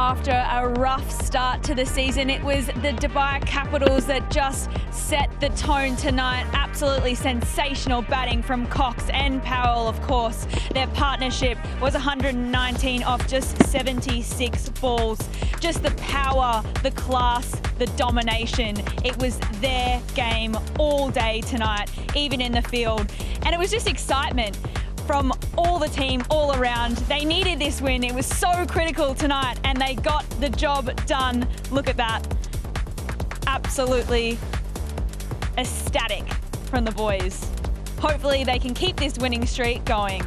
after a rough start to the season. It was the Dubai Capitals that just set the tone tonight. Absolutely sensational batting from Cox and Powell, of course. Their partnership was 119 off just 76 balls. Just the power, the class, the domination. It was their game all day tonight, even in the field. And it was just excitement from all the team, all around. They needed this win. It was so critical tonight, and they got the job done. Look at that. Absolutely ecstatic from the boys. Hopefully they can keep this winning streak going.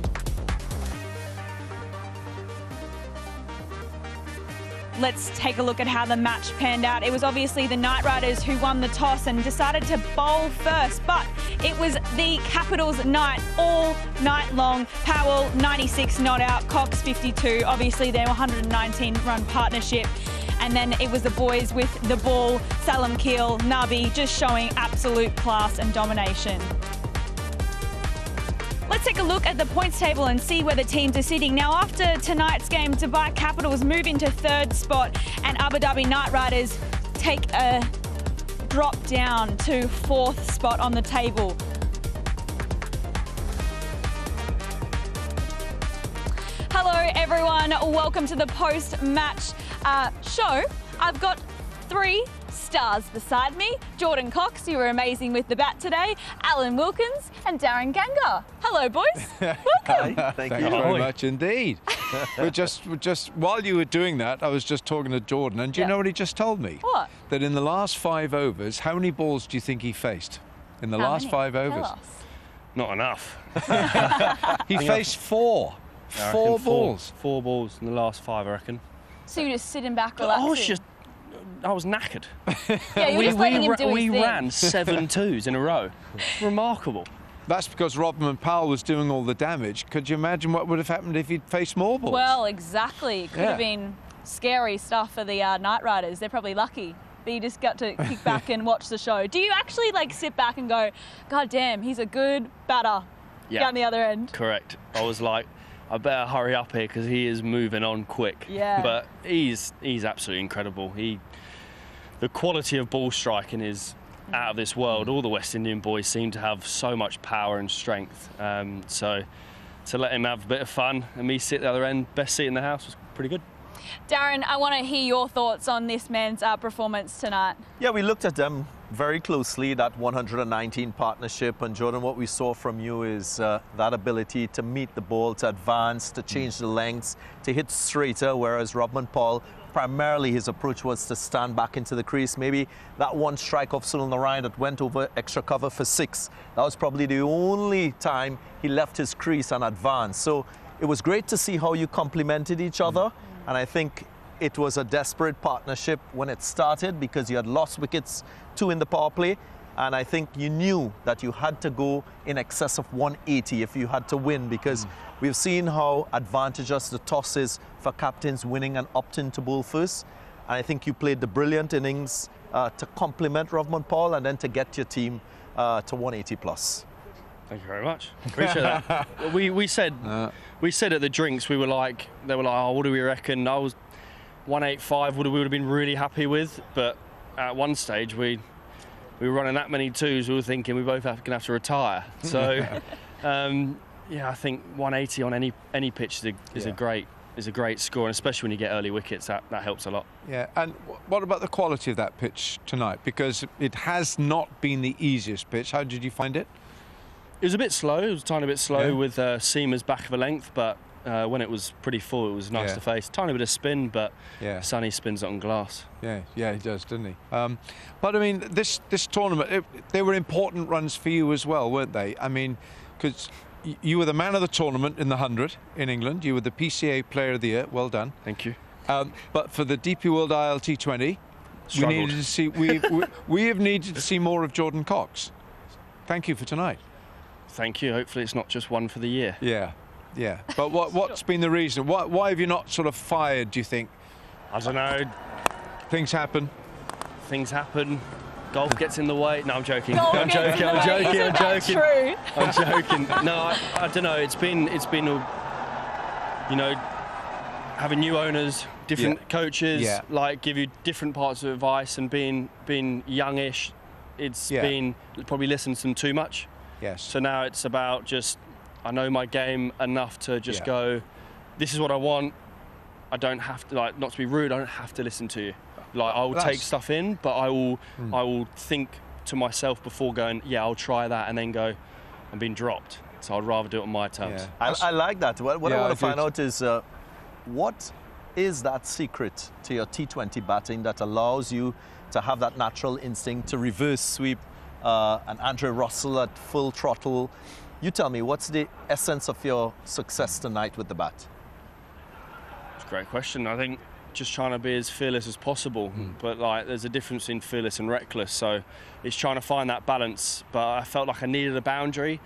Let's take a look at how the match panned out. It was obviously the Knight Riders who won the toss and decided to bowl first, but it was the Capitals' night all night long. Powell, 96 not out, Cox, 52. Obviously, their 119-run partnership. And then it was the boys with the ball, Salam Keel, Nabi, just showing absolute class and domination. Let's take a look at the points table and see where the teams are sitting. Now, after tonight's game, Dubai Capitals move into third spot and Abu Dhabi Knight Riders take a drop down to fourth spot on the table. Hello, everyone. Welcome to the post-match show. I've got 3 stars beside me. Jordan Cox, you were amazing with the bat today. Alan Wilkins and Darren Ganga. Hello, boys. Welcome. Thank you very much indeed. we're just while you were doing that, I was just talking to Jordan, and do you know what he just told me? What? That in the last 5 overs, how many balls do you think he faced? In the last 5 overs? Not enough. He faced 4. 4 balls. 4 balls in the last 5, I reckon. So you were just sitting back relaxing? I was knackered. Yeah, you were just letting him do his thing. We ran 7 twos in a row. Remarkable. That's because Rodman Powell was doing all the damage. Could you imagine what would have happened if he'd faced more balls? Well, exactly. It could have been scary stuff for the Knight Riders. They're probably lucky. But you just got to kick back and watch the show. Do you actually sit back and go, God damn, he's a good batter down the other end? Correct. I was like, I better hurry up here because he is moving on quick. Yeah. But he's absolutely incredible. The quality of ball striking is out of this world. All the West Indian boys seem to have so much power and strength. So to let him have a bit of fun and me sit at the other end, best seat in the house, was pretty good. Darren, I want to hear your thoughts on this man's performance tonight. Yeah, we looked at them very closely, that 119 partnership. And Jordan, what we saw from you is that ability to meet the ball, to advance, to change the lengths, to hit straighter, whereas Rodman Paul, primarily his approach was to stand back into the crease. Maybe that one strike off Sunil Narayan that went over extra cover for 6. That was probably the only time he left his crease and advanced. So it was great to see how you complemented each other. And I think it was a desperate partnership when it started because you had lost wickets 2 in the power play. And I think you knew that you had to go in excess of 180 if you had to win, because we've seen how advantageous the toss is for captains winning and opting to bowl first. And I think you played the brilliant innings to complement Rodman Paul and then to get your team to 180 plus. Thank you very much. Appreciate that. we said at the drinks, they were like, oh, what do we reckon? I was 185 we would have been really happy with, but at one stage we were running that many twos, we were thinking we both going to have to retire. So yeah, I think 180 on any pitch is a great score, and especially when you get early wickets, that helps a lot. Yeah, and what about the quality of that pitch tonight? Because it has not been the easiest pitch. How did you find it? It was a bit slow. It was a tiny bit slow with seamers back of a length, but when it was pretty full, it was nice to face. Tiny bit of spin, but Sonny spins it on glass. Yeah, he does, doesn't he? But I mean, this tournament, they were important runs for you as well, weren't they? I mean, because you were the man of the tournament in the 100 in England. You were the PCA Player of the Year. Well done. Thank you. But for the DP World ILT20, we have needed to see more of Jordan Cox. Thank you for tonight. Thank you. Hopefully it's not just one for the year. Yeah. But what's been the reason? Why have you not sort of fired, do you think? I don't know. Things happen. Golf gets in the way. No, I'm joking. I'm joking. I'm joking. No, I don't know. It's been, having new owners, different coaches Yeah. like give you different parts of advice, and being youngish, it's been probably listened to them too much. Yes. So now it's about just, I know my game enough to just go, this is what I want. I don't have to, like, not to be rude, I don't have to listen to you. Like, I will take stuff in, but I will think to myself before going, yeah, I'll try that, and then go, I'm being dropped. So I'd rather do it on my terms. Yeah. I like that. What I want to find out is what is that secret to your T20 batting that allows you to have that natural instinct to reverse sweep an Andre Russell at full throttle? You tell me, what's the essence of your success tonight with the bat? It's a great question. I think just trying to be as fearless as possible, but like there's a difference in fearless and reckless, so it's trying to find that balance. But I felt like I needed a boundary,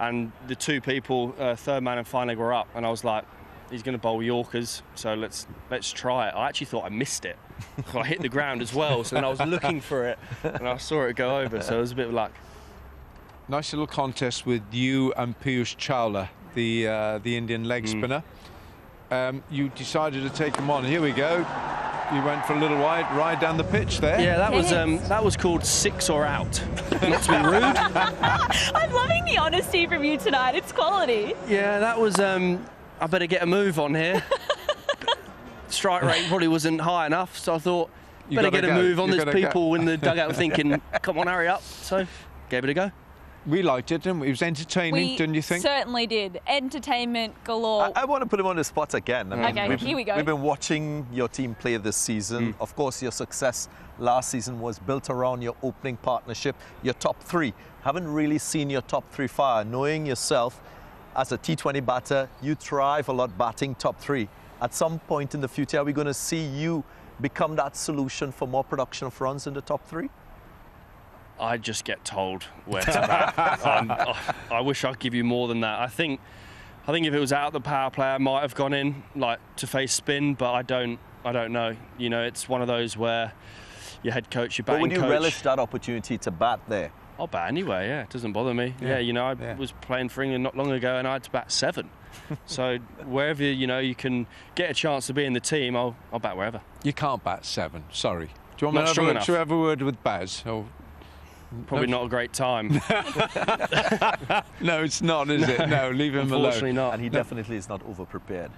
and the two people, third man and fine leg, were up, and I was like, he's going to bowl Yorkers, so let's try it. I actually thought I missed it. I hit the ground as well, so then I was looking for it, and I saw it go over, so it was a bit of luck. Nice little contest with you and Piyush Chawla, the Indian leg spinner. You decided to take him on. Here we go. You went for a little ride down the pitch there. Yeah, that was called 6 or out. Not to be rude. I'm loving the honesty from you tonight. It's quality. Yeah, that was. I better get a move on here. Strike rate probably wasn't high enough, so I thought better get a move on. There's people in the dugout thinking, "Come on, hurry up!" So gave it a go. We liked it, didn't we? It was entertaining, didn't you think? Certainly did. Entertainment galore. I want to put him on the spot again. I mean, okay, here we go. We've been watching your team play this season. Of course, your success last season was built around your opening partnership, your top three. Haven't really seen your top three fire. Knowing yourself as a T20 batter, you thrive a lot batting top three. At some point in the future, are we going to see you become that solution for more production of runs in the top three? I just get told where to bat. I wish I'd give you more than that. I think if it was out the power play, I might have gone in like to face spin, but I don't know. You know, it's one of those where your head coach, your batting coach. But would you relish that opportunity to bat there? I'll bat anyway. Yeah, it doesn't bother me. Yeah, you know, I was playing for England not long ago, and I had to bat 7. So wherever you can get a chance to be in the team, I'll bat wherever. You can't bat 7. Sorry. Do you want me to have a word with Baz? Or probably not a great time. No, it's not, is it? No, leave him alone. Unfortunately not. And he definitely is not over-prepared.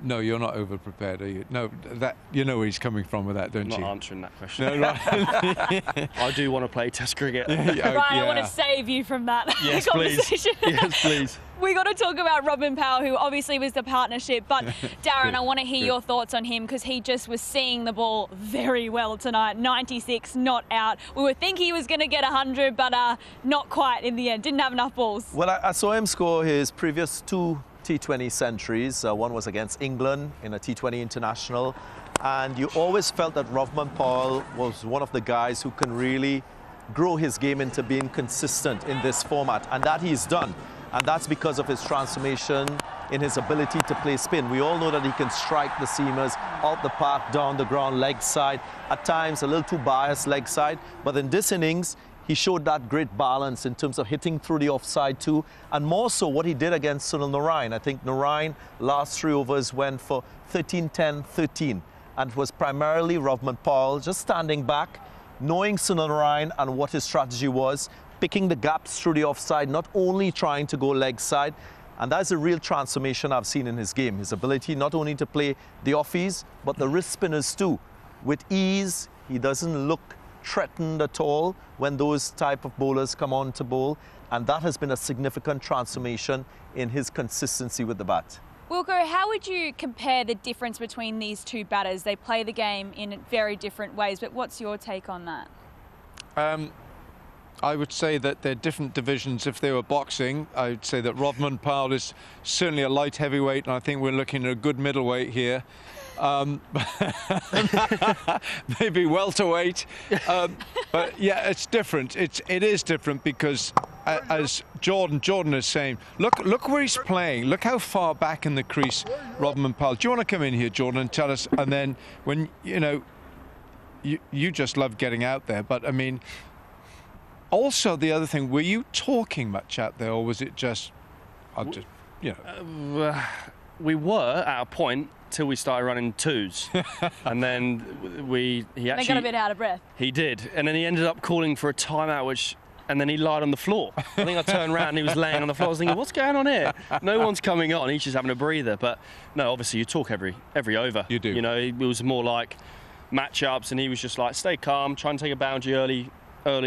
No, you're not over-prepared, are you? No, that you know where he's coming from with that, don't you? Not answering that question. No, right. I do want to play Test cricket. I want to save you from that yes, conversation. Please. Yes, please. We got to talk about Robin Powell, who obviously was the partnership, but Darren, I want to hear your thoughts on him because he just was seeing the ball very well tonight. 96, not out. We were thinking he was going to get 100, but not quite in the end. Didn't have enough balls. Well, I saw him score his previous 2 T20 centuries. One was against England in a T20 international, and you always felt that Robin Powell was one of the guys who can really grow his game into being consistent in this format, and that he's done. And that's because of his transformation in his ability to play spin. We all know that he can strike the seamers out the park, down the ground, leg side, at times a little too biased leg side. But in this innings, he showed that great balance in terms of hitting through the offside too, and more so what he did against Sunil Narine. I think Narine last 3 overs went for 13, 10, 13, and it was primarily Robin Powell just standing back, knowing Sunil Narine and what his strategy was, picking the gaps through the offside, not only trying to go leg side. And that's a real transformation I've seen in his game. His ability not only to play the offies, but the wrist spinners too. With ease, he doesn't look threatened at all when those type of bowlers come on to bowl. And that has been a significant transformation in his consistency with the bat. Wilco, how would you compare the difference between these two batters? They play the game in very different ways, but what's your take on that? I would say that they're different divisions. If they were boxing, I would say that Robin Powell is certainly a light heavyweight, and I think we're looking at a good middleweight here. Maybe welterweight. But yeah, it's different. It is different because, as Jordan is saying, look where he's playing. Look how far back in the crease Robin Powell. Do you want to come in here, Jordan, and tell us? And then when you just love getting out there, but I mean. Also, the other thing, were you talking much out there, or was it just, we were at a point till we started running twos, and then he actually got a bit out of breath. He did, and then he ended up calling for a timeout, and then he lied on the floor. I think I turned around and he was laying on the floor. I was thinking, what's going on here? No one's coming on. He's just having a breather. But no, obviously you talk every over. You do. You know, it was more like matchups, and he was just like, stay calm, try and take a boundary early part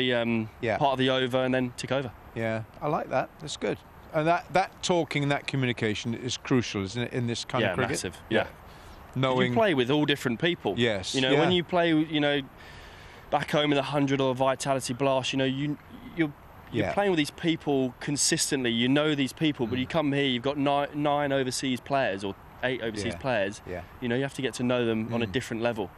of the over, and then tick over. Yeah, I like that. That's good. And that talking, that communication is crucial, isn't it, in this kind of cricket? Massive. Yeah. Knowing you play with all different people. Yes. You know, when you play, you know, back home in the 100 or Vitality Blast, you know, you're playing with these people consistently. You know these people, but you come here, you've got nine overseas players or 8 overseas players. Yeah. You know, you have to get to know them on a different level.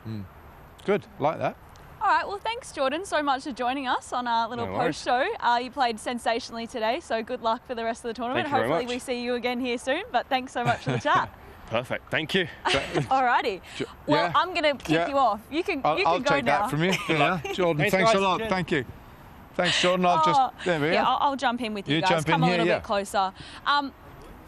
Good, like that. All right, well, thanks, Jordan, so much for joining us on our little post show. You played sensationally today, so good luck for the rest of the tournament. Thank you very Hopefully much. we see you again here soon, but thanks so much for the chat. Perfect, thank you. All righty. Well, I'm going to kick you off. You can go now. I'll take that from you. Yeah. Jordan, thanks a lot. Guys. Thank you. Thanks, Jordan. There we are. I'll jump in with you guys. Jump in Come a here, little bit closer.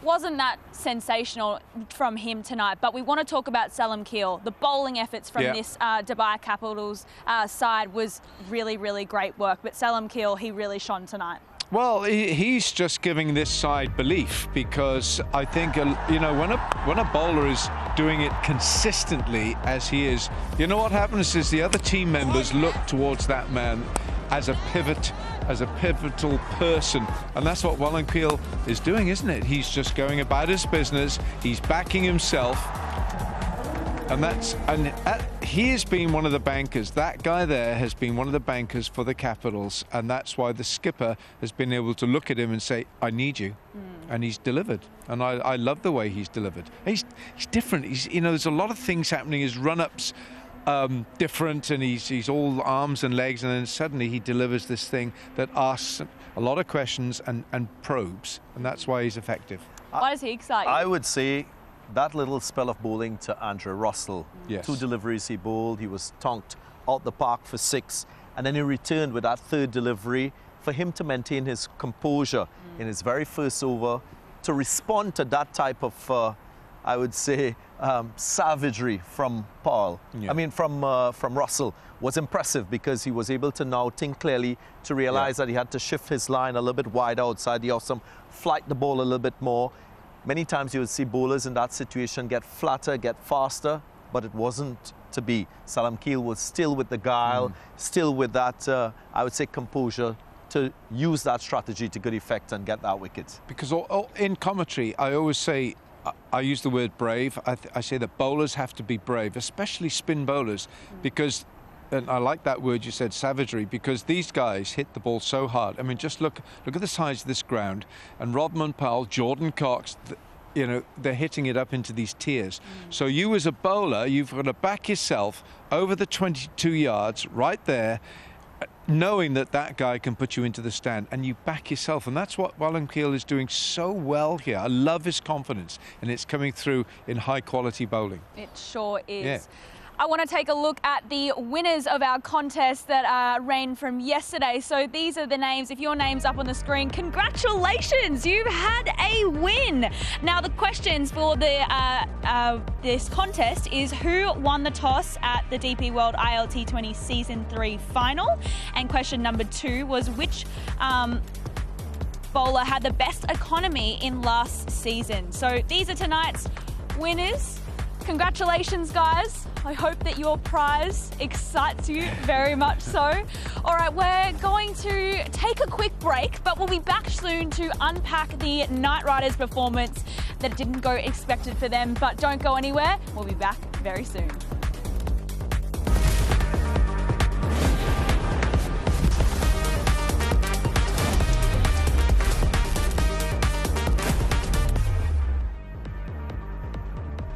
Wasn't that sensational from him tonight? But we want to talk about Salam Keel. The bowling efforts from this Dubai Capitals side was really, really great work. But Salam Keel, he really shone tonight. Well, he's just giving this side belief, because I think, you know, when a bowler is doing it consistently as he is, you know what happens is the other team members look towards that man as a pivotal person, and that's what Salam Keel is doing, isn't it? He's just going about his business. He's backing himself, and he has been one of the bankers. That guy there has been one of the bankers for the Capitals, and that's why the skipper has been able to look at him and say, I need you. And he's delivered, and I love the way he's delivered. He's different. You know, there's a lot of things happening. His run-ups different, and he's all arms and legs, and then suddenly he delivers this thing that asks a lot of questions and probes, and that's why he's effective. Why does he excite you? I would say that little spell of bowling to Andrew Russell. Yes. 2 deliveries he bowled. He was tonked out the park for 6, and then he returned with that 3rd delivery. For him to maintain his composure in his very first over, to respond to that type of I would say savagery from Paul. I mean from Russell was impressive, because he was able to now think clearly, to realize that he had to shift his line a little bit wide outside the off-stump, flight the ball a little bit more. Many times you would see bowlers in that situation get flatter, get faster, but it wasn't to be. Salam Keel was still with the guile, still with that, I would say, composure, to use that strategy to good effect and get that wicket. Because in commentary, I always say, I use the word brave. I say that bowlers have to be brave, especially spin bowlers, because, and I like that word you said, savagery, because these guys hit the ball so hard. I mean, just look at the size of this ground, and Rodman Powell, Jordan Cox, you know, they're hitting it up into these tiers. So you as a bowler, you've got to back yourself over the 22 yards right there, knowing that guy can put you into the stand, and you back yourself, and that's what Salam Keel is doing so well here. I love his confidence, and it's coming through in high quality bowling. It sure is. Yeah. I want to take a look at the winners of our contest that ran from yesterday. So these are the names. If your name's up on the screen, congratulations, you've had a win. Now the questions for this contest is who won the toss at the DP World ILT20 Season 3 final, and question number 2 was which bowler had the best economy in last season. So these are tonight's winners. Congratulations, guys. I hope that your prize excites you very much so. All right, we're going to take a quick break, but we'll be back soon to unpack the Knight Riders' performance that didn't go expected for them. But don't go anywhere. We'll be back very soon.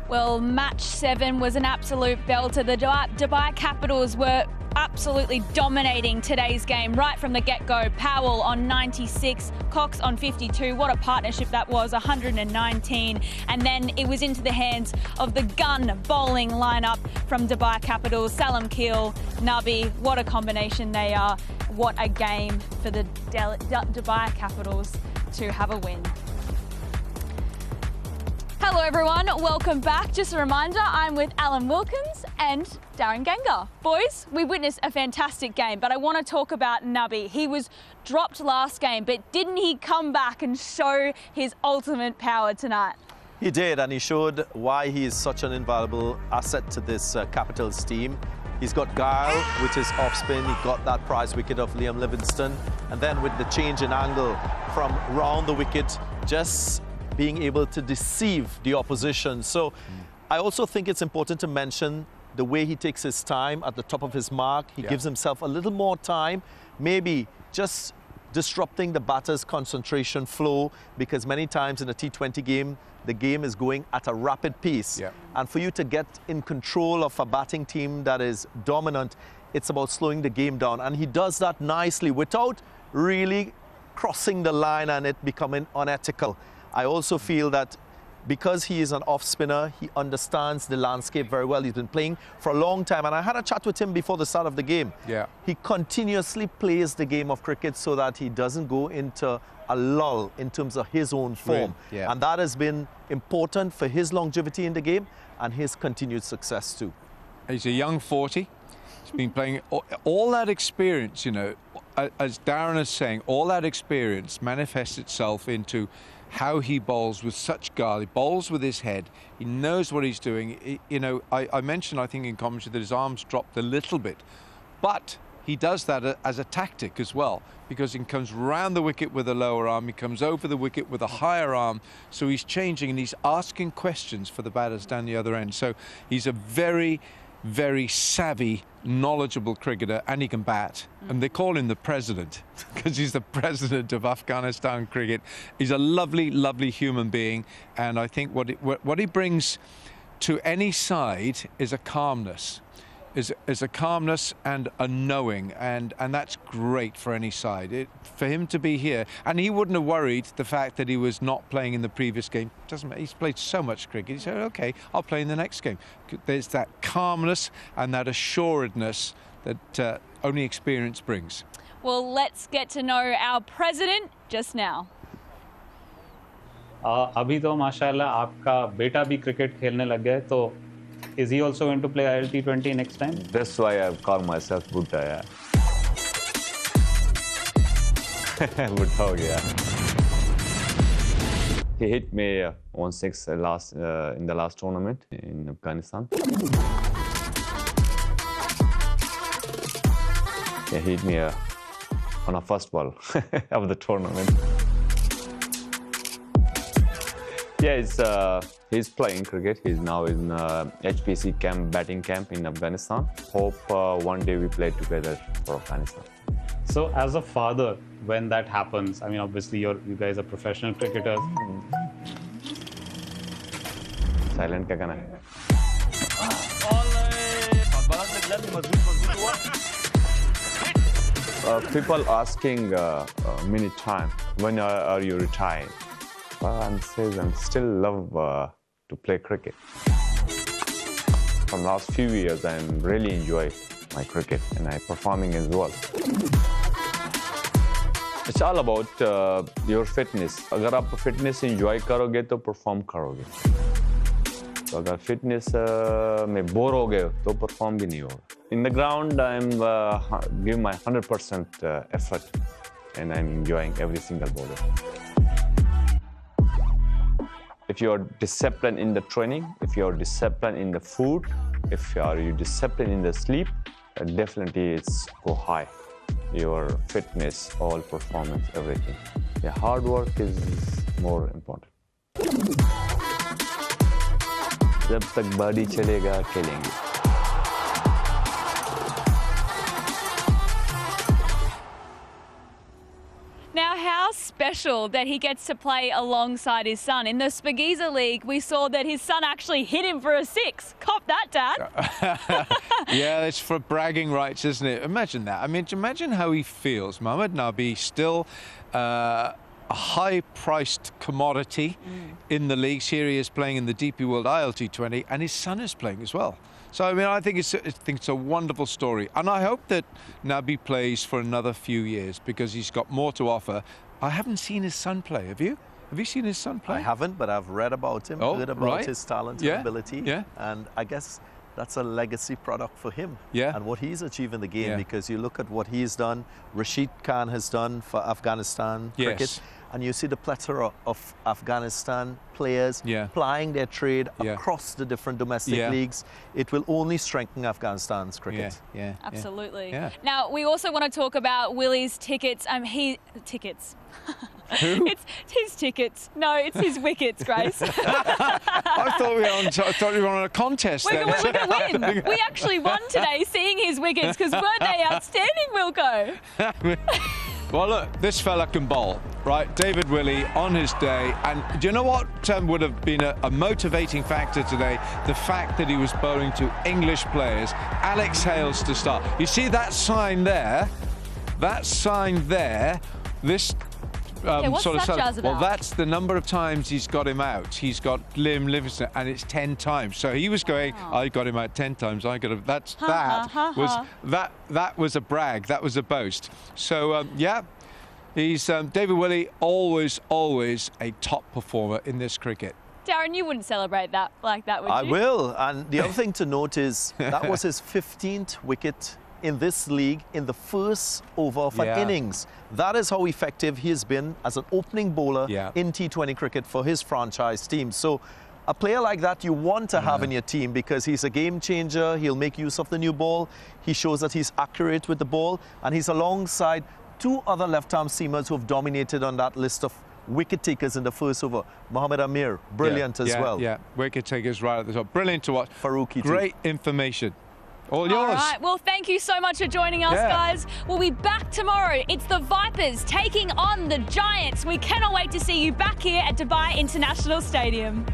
Well, match 7 was an absolute belter. The Dubai Capitals were absolutely dominating today's game right from the get-go. Powell on 96, Cox on 52. What a partnership that was, 119. And then it was into the hands of the gun bowling lineup from Dubai Capitals. Salam Keel, Nabi, what a combination they are. What a game for the Dubai Capitals to have a win. Hello everyone, welcome back. Just a reminder, I'm with Alan Wilkins and Darren Gengar. Boys, we witnessed a fantastic game, but I want to talk about Nabi. He was dropped last game, but didn't he come back and show his ultimate power tonight? He did, and he showed why he is such an invaluable asset to this Capitals team. He's got guile with his off spin. He got that prize wicket of Liam Livingston, and then with the change in angle from round the wicket, just being able to deceive the opposition. So I also think it's important to mention the way he takes his time at the top of his mark. He gives himself a little more time, maybe just disrupting the batter's concentration flow, because many times in a T20 game, the game is going at a rapid pace. And for you to get in control of a batting team that is dominant, it's about slowing the game down. And he does that nicely without really crossing the line and it becoming unethical. I also feel that because he is an off spinner, he understands the landscape very well. He's been playing for a long time, and I had a chat with him before the start of the game. He continuously plays the game of cricket so that he doesn't go into a lull in terms of his own form. And that has been important for his longevity in the game and his continued success too. He's a young 40. He's been playing all that experience, you know, as Darren is saying, all that experience manifests itself into how he bowls with such guile. He bowls with his head. He knows what he's doing. You know, I mentioned, I think in commentary, that his arms dropped a little bit, but he does that as a tactic as well, because he comes round the wicket with a lower arm, he comes over the wicket with a higher arm, so he's changing and he's asking questions for the batters down the other end. So he's a very, very savvy, knowledgeable cricketer, and he can bat. And they call him the president because he's the president of Afghanistan cricket. He's a lovely, lovely human being, and I think what he brings to any side is a calmness. Is a calmness and a knowing, and that's great for any side. For him to be here, and he wouldn't have worried the fact that he was not playing in the previous game. Doesn't matter. He's played so much cricket. He said, "Okay, I'll play in the next game." There's that calmness and that assuredness that only experience brings. Well, let's get to know our president just now. अभी तो माशाल्लाह आपका बेटा भी cricket खेलने लग गया है, तो is he also going to play ILT20 next time? That's why I call myself Buddha, yeah. Buddha ho gaya. He hit me 1-6 in the last tournament in Afghanistan. He hit me on a first ball of the tournament. Yeah, he's playing cricket. He's now in HPC camp, batting camp in Afghanistan. Hope one day we play together for Afghanistan. So, as a father, when that happens, I mean, obviously you guys are professional cricketers. Silent क्या करना है? People asking many times, when are you retired? And says I still love to play cricket. From last few years, I really enjoy my cricket and I'm performing as well. It's all about your fitness. अगर आप fitness enjoy करोगे तो perform करोगे. तो अगर fitness में bore हो गए तो perform भी नहीं होगा. In the ground, I'm giving my 100% effort and I'm enjoying every single ball. If you're disciplined in the training, if you're disciplined in the food, if you're disciplined in the sleep, definitely it's go high. Your fitness, all performance, everything. The hard work is more important. जब तक body चलेगा, खेलेंगे. Now, how special that he gets to play alongside his son. In the Spagiza League, we saw that his son actually hit him for a 6. Cop that, Dad. Yeah, it's for bragging rights, isn't it? Imagine that. I mean, imagine how he feels. Mohammad Nabi, still a high-priced commodity in the leagues. Here he is playing in the DP World ILT20, and his son is playing as well. So, I mean, I think it's a wonderful story. And I hope that Nabi plays for another few years because he's got more to offer. I haven't seen his son play, have you? Have you seen his son play? I haven't, but I've read about him, heard about his talent and ability. Yeah. And I guess that's a legacy product for him. Yeah. And what he's achieved in the game, Yeah. because you look at what he's done, Rashid Khan has done for Afghanistan cricket, and you see the plethora of Afghanistan players plying their trade across the different domestic leagues. It will only strengthen Afghanistan's cricket. Yeah. Absolutely. Yeah. Now, we also want to talk about Willey's tickets. Tickets. Who? It's his tickets. No, it's his wickets, Grace. I thought we were on a contest. We're then. going to win. We actually won today seeing his wickets because weren't they outstanding, Wilco? Well, look, this fella can bowl, right? David Willey on his day. And do you know what would have been a motivating factor today? The fact that he was bowling to English players. Alex Hales to start. You see that sign there? That sign there, this what's sort of that jazz well, about? that's the number of times he's got him out. He's got Liam Livingston, and it's 10 times. So he was going, I got him out 10 times. I got him. That was a brag. That was a boast. So he's David Willey, always a top performer in this cricket. Darren, you wouldn't celebrate that like that, would you? I will. And the other thing to note is that was his 15th wicket in this league in the first over of an innings. That is how effective he has been as an opening bowler in T20 cricket for his franchise team. So a player like that you want to have in your team because he's a game changer. He'll make use of the new ball. He shows that he's accurate with the ball, and he's alongside two other left-arm seamers who have dominated on that list of wicket takers in the first over. Mohammad Amir, brilliant as well. Yeah, wicket takers right at the top. Brilliant to watch. Faruqi Great information. All yours. All right. Well, thank you so much for joining us, guys. We'll be back tomorrow. It's the Vipers taking on the Giants. We cannot wait to see you back here at Dubai International Stadium.